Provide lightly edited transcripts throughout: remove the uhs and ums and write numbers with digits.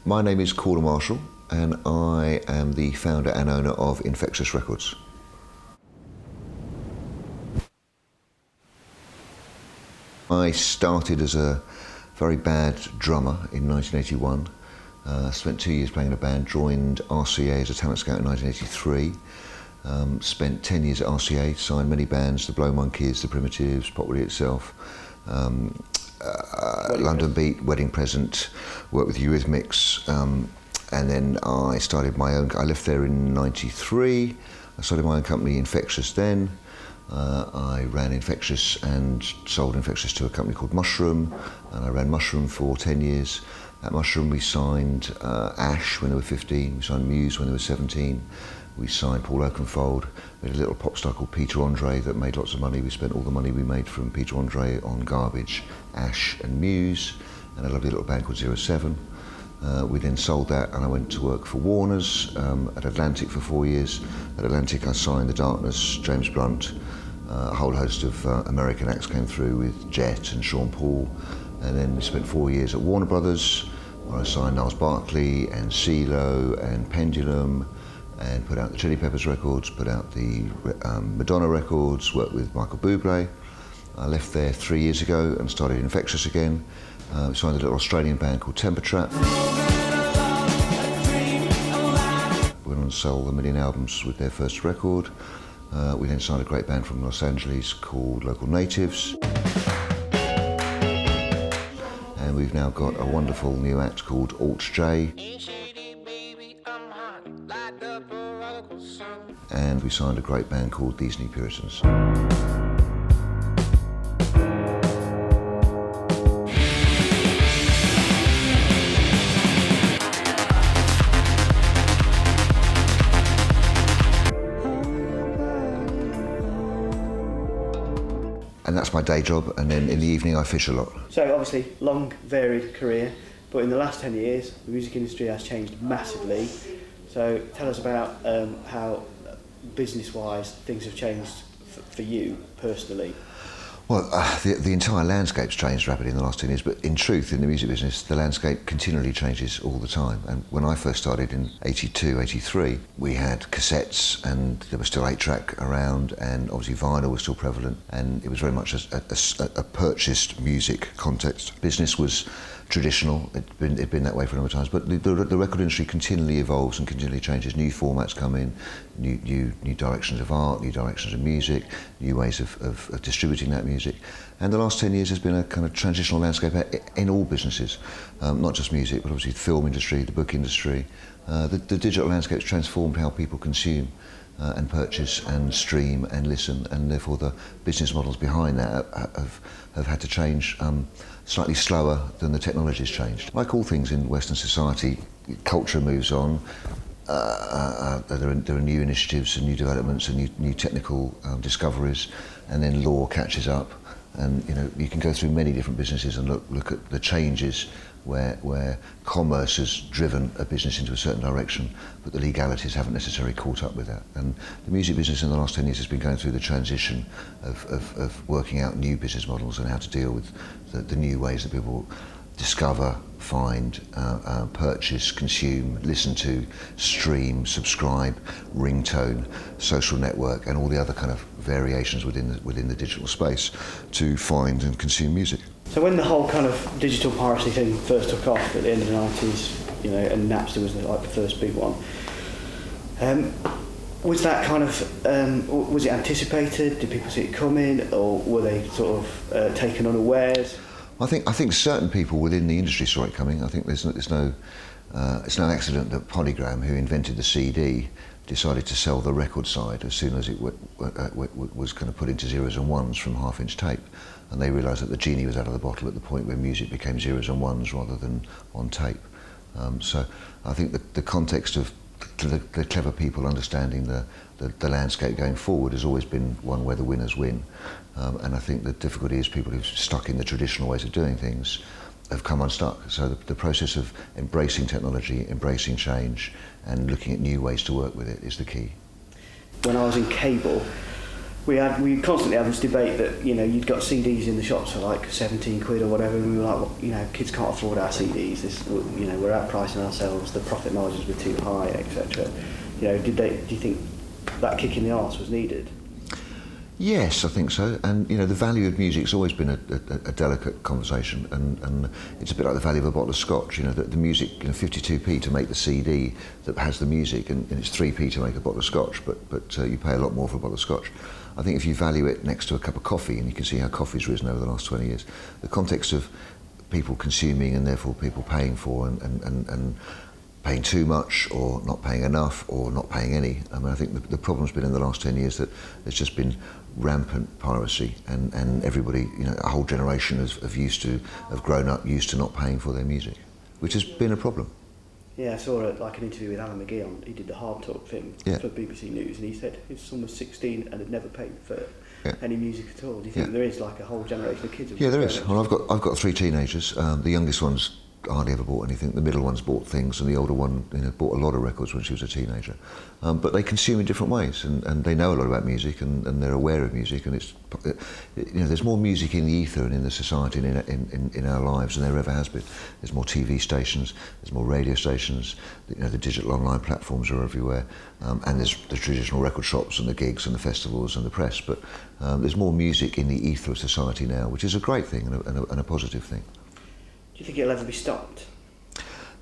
My name is Korda Marshall and I am the founder and owner of Infectious Records. I started as a very bad drummer in 1981. Spent 2 years playing in a band, joined RCA as a talent scout in 1983. Spent 10 years at RCA, signed many bands, the Blow Monkeys, the Primitives, Pop Willie itself, London Beat, Wedding Present, worked with Eurythmics, and then I started my own, I left there in 93, I started my own company, Infectious then. I ran Infectious and sold Infectious to a company called Mushroom, and I ran Mushroom for 10 years. At Mushroom we signed Ash when they were 15, we signed Muse when they were 17, we signed Paul Oakenfold. We had a little pop star called Peter Andre that made lots of money. We spent all the money we made from Peter Andre on Garbage, Ash and Muse, and a lovely little band called 07. We then sold that and I went to work for Warner's at Atlantic for 4 years. At Atlantic I signed The Darkness, James Blunt, a whole host of American acts came through with Jet and Sean Paul. And then we spent 4 years at Warner Brothers, where I signed Niles Barkley and CeeLo and Pendulum, and put out the Chili Peppers records, put out the Madonna records, worked with Michael Bublé. I left there 3 years ago and started Infectious again. We signed a little Australian band called Temper Trap. We went on to sell 1 million albums with their first record. We then signed a great band from Los Angeles called Local Natives. And we've now got a wonderful new act called Alt J. And we signed a great band called These New Puritans. And that's my day job, and then in the evening I fish a lot. So obviously, long, varied career, but in the last 10 years, the music industry has changed massively. So tell us about how, business-wise, things have changed for you personally. Well, the entire landscape's changed rapidly in the last 10 years, but in truth, in the music business, the landscape continually changes all the time. And when I first started in 82, 83, we had cassettes and there was still 8-track around, and obviously vinyl was still prevalent, and it was very much a purchased music context. Business was traditional, it'd been that way for a number of times, but the record industry continually evolves and continually changes. New formats come in, new directions of art, new directions of music, new ways of distributing that music. And the last 10 years has been a kind of transitional landscape in all businesses, not just music, but obviously the film industry, the book industry. The digital landscape's transformed how people consume and purchase and stream and listen, and therefore the business models behind that have had to change slightly slower than the technology's changed. Like all things in Western society, culture moves on. There are new initiatives and new developments and new technical discoveries, and then law catches up. And you can go through many different businesses and look at the changes where commerce has driven a business into a certain direction, but the legalities haven't necessarily caught up with that. And the music business in the last 10 years has been going through the transition of working out new business models and how to deal with the new ways that people discover, find, purchase, consume, listen to, stream, subscribe, ringtone, social network, and all the other kind of variations within the digital space to find and consume music. So when the whole kind of digital piracy thing first took off at the end of the 90s, and Napster was like the first big one, was that kind of, was it anticipated? Did people see it coming, or were they sort of taken unawares? I think certain people within the industry saw it coming. I think it's no accident that Polygram, who invented the CD, decided to sell the record side as soon as it was kind of put into zeros and ones from half-inch tape, and they realised that the genie was out of the bottle at the point where music became zeros and ones rather than on tape. So I think the context of the clever people understanding the landscape going forward has always been one where the winners win. And I think the difficulty is people who've stuck in the traditional ways of doing things have come unstuck. So the process of embracing technology, embracing change, and looking at new ways to work with it is the key. When I was in cable, We constantly have this debate that, you know, you'd got CDs in the shops for like 17 quid or whatever, and we were like, well, you know, kids can't afford our CDs. You know, we're outpricing ourselves. The profit margins were too high, etc. You know, do you think that kick in the arse was needed? Yes, I think so. And you know, the value of music's always been a delicate conversation, and it's a bit like the value of a bottle of scotch. You know, the music, you know, 52p to make the CD that has the music, and it's 3p to make a bottle of scotch. But you pay a lot more for a bottle of scotch. I think if you value it next to a cup of coffee, and you can see how coffee's risen over the last 20 years, the context of people consuming and therefore people paying for and paying too much or not paying enough or not paying any. I mean, I think the problem's been in the last 10 years that there's just been rampant piracy, and everybody, you know, a whole generation have grown up used to not paying for their music, which has been a problem. Yeah, I saw like an interview with Alan McGee on. He did the Hard Talk thing for BBC News, and he said his son was 16 and had never paid for any music at all. Do you think there is like a whole generation of kids? Yeah, there is. Well, I've got 3 teenagers. The youngest one's hardly ever bought anything. The middle one's bought things, and the older one, you know, bought a lot of records when she was a teenager. But they consume in different ways, and they know a lot about music, and they're aware of music, and it's, you know, there's more music in the ether and in the society and in our lives than there ever has been. There's more TV stations, there's more radio stations, you know, the digital online platforms are everywhere, and there's the traditional record shops and the gigs and the festivals and the press, but there's more music in the ether of society now, which is a great thing and a positive thing. Do you think it'll ever be stopped?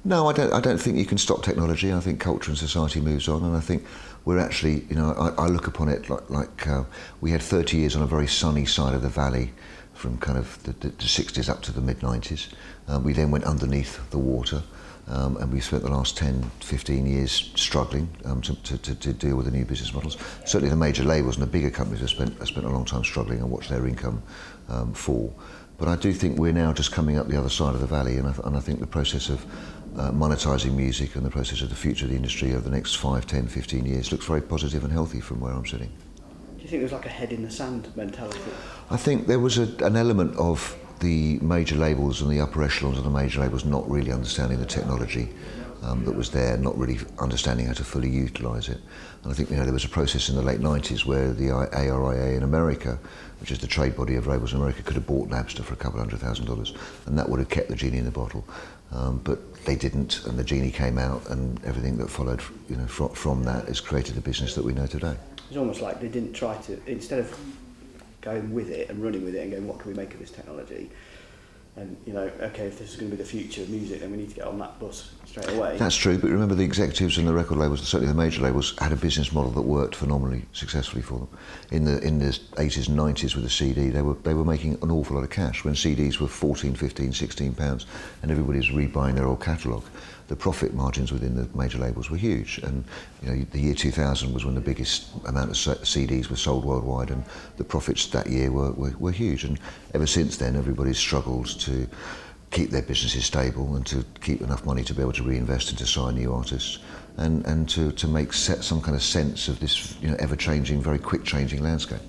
No, I don't think you can stop technology. I think culture and society moves on, and I think we're actually, you know, I look upon it like we had 30 years on a very sunny side of the valley from kind of the 60s up to the mid-90s. We then went underneath the water, and we spent the last 10, 15 years struggling to deal with the new business models. Certainly the major labels and the bigger companies have spent a long time struggling and watched their income fall. But I do think we're now just coming up the other side of the valley, and I think the process of monetising music and the process of the future of the industry over the next 5, 10, 15 years looks very positive and healthy from where I'm sitting. Do you think there's like a head in the sand mentality? I think there was an element of the major labels and the upper echelons of the major labels not really understanding the technology that was there, not really understanding how to fully utilise it. And I think, you know, there was a process in the late 90s where the ARIA in America, which is the trade body of labels in America, could have bought Napster for $200,000, and that would have kept the genie in the bottle. But they didn't, and the genie came out, and everything that followed, you know, from that has created the business that we know today. It's almost like they didn't try to, instead of going with it and running with it and going, what can we make of this technology? And, you know, okay, if this is going to be the future of music, then we need to get on that bus straight away. That's true, but remember the executives and the record labels, certainly the major labels, had a business model that worked phenomenally successfully for them. In the 80s and 90s with the CD, they were making an awful lot of cash. When CDs were 14, 15, 16 pounds and everybody was rebuying their old catalogue, the profit margins within the major labels were huge. And, you know, the year 2000 was when the biggest amount of CDs were sold worldwide, and the profits that year were huge. And ever since then, everybody's struggled to keep their businesses stable and to keep enough money to be able to reinvest and to sign new artists, and to make some kind of sense of this, you know, ever-changing, very quick-changing landscape.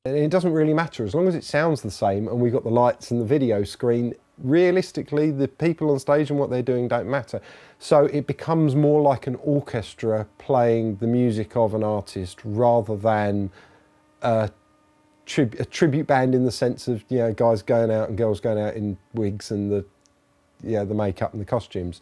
And it doesn't really matter, as long as it sounds the same and we've got the lights and the video screen, realistically the people on stage and what they're doing don't matter. So it becomes more like an orchestra playing the music of an artist rather than a tribute band in the sense of, you know, guys going out and girls going out in wigs and the makeup and the costumes.